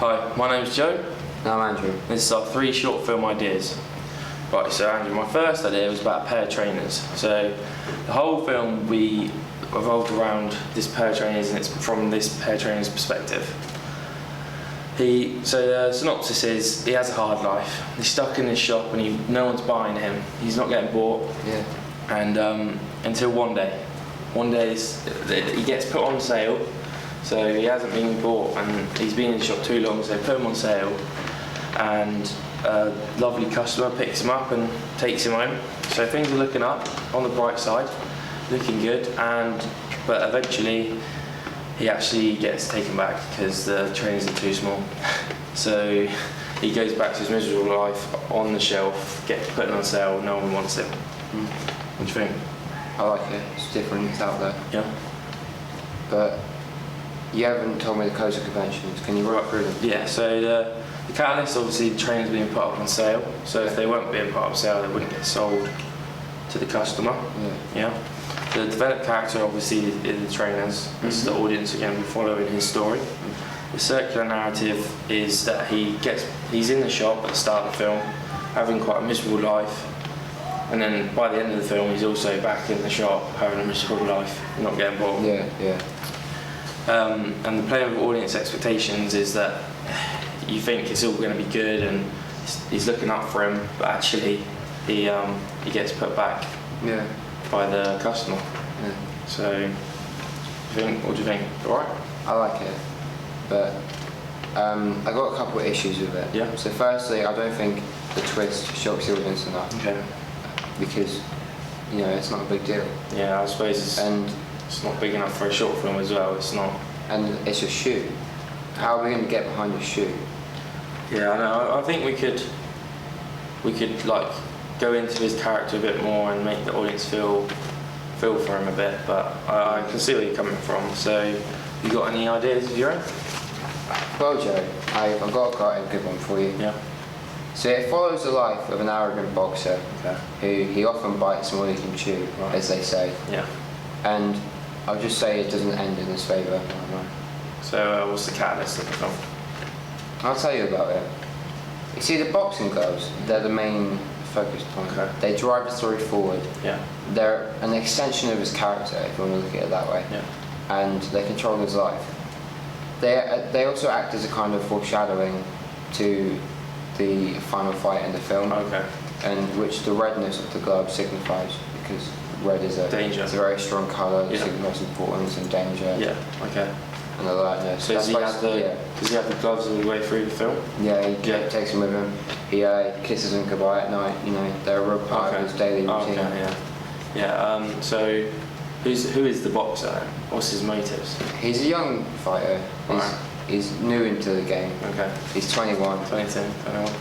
Hi, my name's Joe. No, I'm Andrew. This is our 3 short film ideas. Right, so Andrew, my first idea was about a pair of trainers. So the whole film we revolved around this pair of trainers, and it's from this pair of trainers' perspective. So the synopsis is he has a hard life. He's stuck in his shop and no one's buying him. He's not getting bought. Yeah. And until one day he gets put on sale. So he hasn't been bought and he's been in the shop too long, so they put him on sale, and a lovely customer picks him up and takes him home. So things are looking up, on the bright side, looking good, but eventually he actually gets taken back because the trainers are too small. So he goes back to his miserable life on the shelf, gets put on sale, no one wants him. What do you think? I like it. It's different. It's out there. Yeah. But you haven't told me the codes of conventions. Can you run through them? Yeah, so the catalyst, obviously the trainers being put up on sale, so if they weren't being put up on sale they wouldn't get sold to the customer. Yeah. The developed character obviously is the trainers. This is the audience again, we're following his story. The circular narrative is that he's in the shop at the start of the film, having quite a miserable life, and then by the end of the film he's also back in the shop having a miserable life, not getting bought. Yeah. And the play of audience expectations is that you think it's all going to be good and he's looking up for him, but actually he gets put back by the customer. Yeah. So, what do you think? All right? I like it, but I got a couple of issues with it. Yeah. So firstly, I don't think the twist shocks the audience enough. Okay. Because it's not a big deal. Yeah, I suppose it's not big enough for a short film as well. It's not. And it's a shoe. How are we going to get behind a shoe? Yeah, I know. I think we could like go into his character a bit more and make the audience feel for him a bit. But I can see where you're coming from. So, you got any ideas of your own? Well, Joe, I've got quite a good one for you. Yeah. So it follows the life of an arrogant boxer who he often bites more than he can chew, as they say. Yeah. And I'll just say it doesn't end in his favour. So what's the catalyst of the film? I'll tell you about it. You see, the boxing gloves, they're the main focus point. Okay. They drive the story forward. Yeah. They're an extension of his character, if you want to look at it that way. Yeah. And they control his life. They also act as a kind of foreshadowing to the final fight in the film. Okay. And which the redness of the glove signifies, because red is danger. It's a very strong colour that Yeah. signifies importance and danger. Yeah. Okay. And alertness. So does he have the gloves all the way through the film? Yeah, he takes them with him. He kisses them goodbye at night. They're a real part of his daily routine. Okay. Yeah. So who is the boxer then? What's his motives? He's a young fighter. He's new into the game. Okay. He's 21. 22.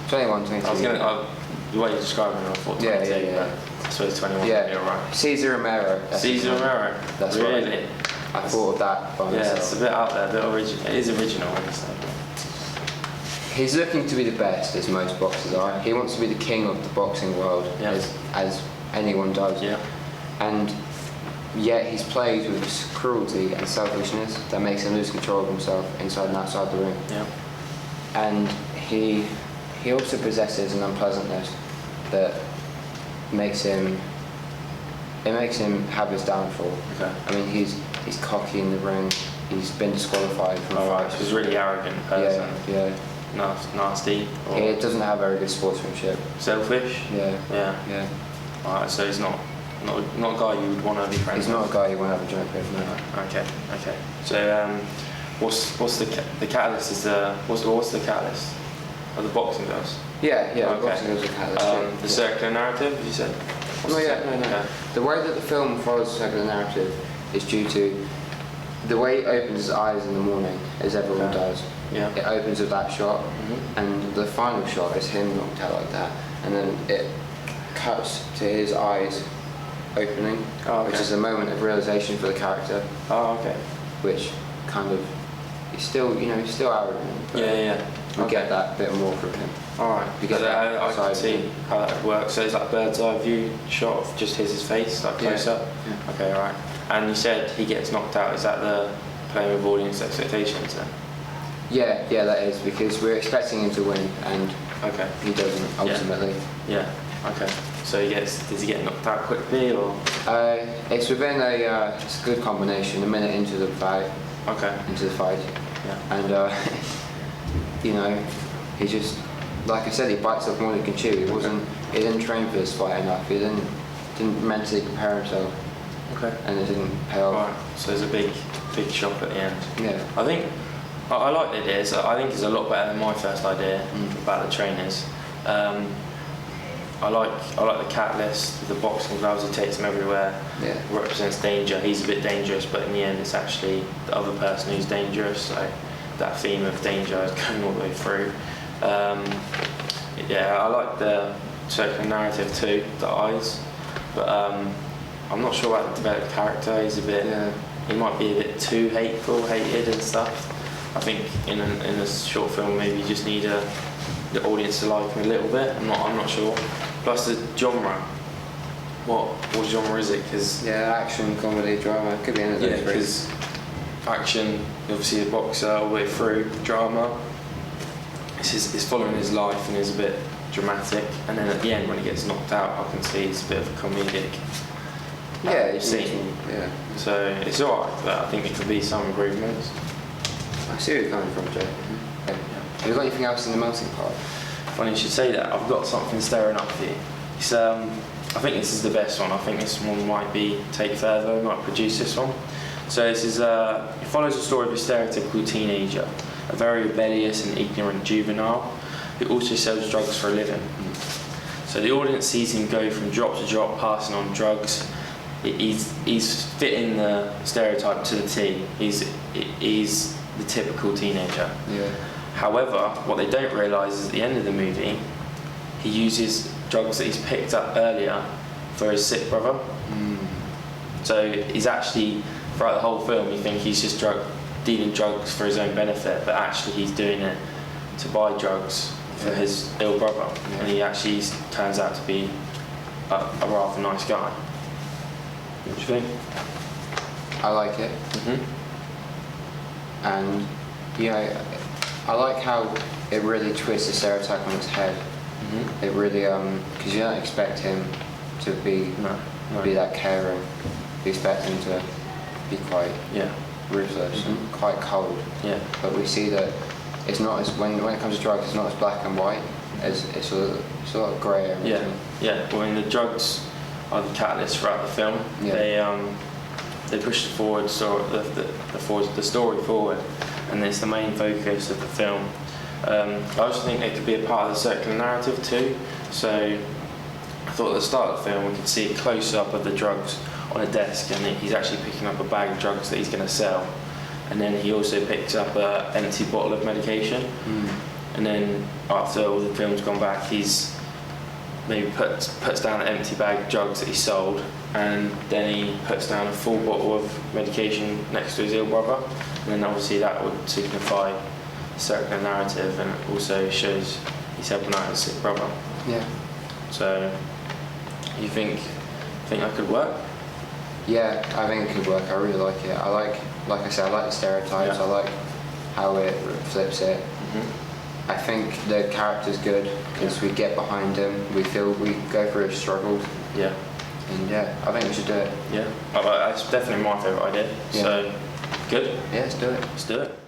21, 22. I was the way you described him, I thought 22. Yeah. But I suppose 21. Yeah. You're right. Cesar Romero. Cesar Romero. That's really. Right. I thought of that by myself. Yeah, it's a bit out there, a bit original. It is original, honestly. He's looking to be the best, as most boxers are. He wants to be the king of the boxing world, as anyone does. Yeah. And yet he's plagued with this cruelty and selfishness that makes him lose control of himself inside and outside the ring. Yeah. And he also possesses an unpleasantness that makes him have his downfall. Okay. I mean, he's cocky in the ring. He's been disqualified from fights. He's a really arrogant person. Yeah. Nasty. He doesn't have very good sportsmanship. Selfish. Yeah. Alright, so he's not a guy you would want to be friends with. He's not a guy you want to have a joint with, no. Okay. So what's the catalyst? What's the catalyst of the boxing gloves? Yeah. The boxing gloves are catalyst. The circular narrative, as you said. No. Okay. The way that the film follows the circular narrative is due to the way it opens his eyes in the morning, as everyone does. Yeah. It opens with that shot, and the final shot is him knocked out like that, and then it cuts to his eyes opening, which is a moment of realization for the character. Oh, okay. Which kind of, he's still arrogant. But we get that bit more from him. Alright, because I can see how that works. So it's like a bird's eye view shot of just his face, like close up? Yeah. Okay, alright. And you said he gets knocked out. Is that the playing with audience expectations then? Yeah, that is, because we're expecting him to win, and Okay. he doesn't ultimately. Yeah. Okay. So does he get knocked out quickly or? It's within it's a good combination. A minute into the fight, Okay. Yeah. and you know, he just, like I said, he bites off more than he can chew. He didn't train for this fight enough. He didn't mentally prepare himself, Okay. and it didn't pay off. Right. So there's a big shock at the end. Yeah. I think I like the idea. So I think it's a lot better than my first idea about the trainers. I like the catalyst with the boxing gloves. He takes them everywhere. Yeah. Represents danger. He's a bit dangerous, but in the end, it's actually the other person who's dangerous. So that theme of danger is going all the way through. Yeah, I like the circular narrative too, the eyes, but I'm not sure about the developed character. He's a bit. Yeah. He might be a bit too hated and stuff. I think in a short film, maybe you just need the audience to like him a little bit. I'm not sure. Plus the genre. What genre is it? Because Action, comedy, drama. Could be any of those three. because action, obviously the boxer all the way through, drama. It's following his life and is a bit dramatic. And then at the end, when he gets knocked out, I can see it's a bit of a comedic scene. Yeah. So it's alright, but I think it could be some improvements. I see where you're coming from, Jay. Okay. Have you got anything else in the melting pot? Funny you should say that. I've got something staring up for you. It's, I think this is the best one. I think this one might be take further. We might produce this one. So this is it follows the story of a stereotypical teenager, a very rebellious and ignorant juvenile who also sells drugs for a living. So the audience sees him go from drop to drop, passing on drugs. He's fitting the stereotype to the T. He's the typical teenager. Yeah. However, what they don't realise is at the end of the movie, he uses drugs that he's picked up earlier for his sick brother. So he's actually, throughout the whole film, you think he's just dealing drugs for his own benefit, but actually he's doing it to buy drugs for his ill brother. Yeah. And he actually turns out to be a rather nice guy. What do you think? I like it. And I like how it really twists the stereotype on its head. It really, because you don't expect him to be that caring. You expect him to be quite ruthless and quite cold. Yeah. But we see that it's not as when it comes to drugs, it's not as black and white. It's a lot of grey area. Yeah. Well, I mean, the drugs are the catalyst throughout the film. Yeah. They push the story forward, and it's the main focus of the film. I also think it could be a part of the circular narrative too. So I thought at the start of the film we could see a close-up of the drugs on a desk, and he's actually picking up a bag of drugs that he's going to sell. And then he also picks up an empty bottle of medication. And then after all the film's gone back, he's maybe puts down an empty bag of drugs that he sold, and then he puts down a full bottle of medication next to his ill brother. And then obviously that would signify circular narrative, and it also shows he's helping out his sick brother. Yeah. So you think that could work? Yeah, I think it could work. I really like it. Like I said, I like the stereotypes. Yeah. I like how it flips it. I think the character's good because we get behind him. We go through his struggles. Yeah. And I think we should do it. Yeah. That's definitely my favourite idea. Yeah. So good. Yeah, let's do it. Let's do it.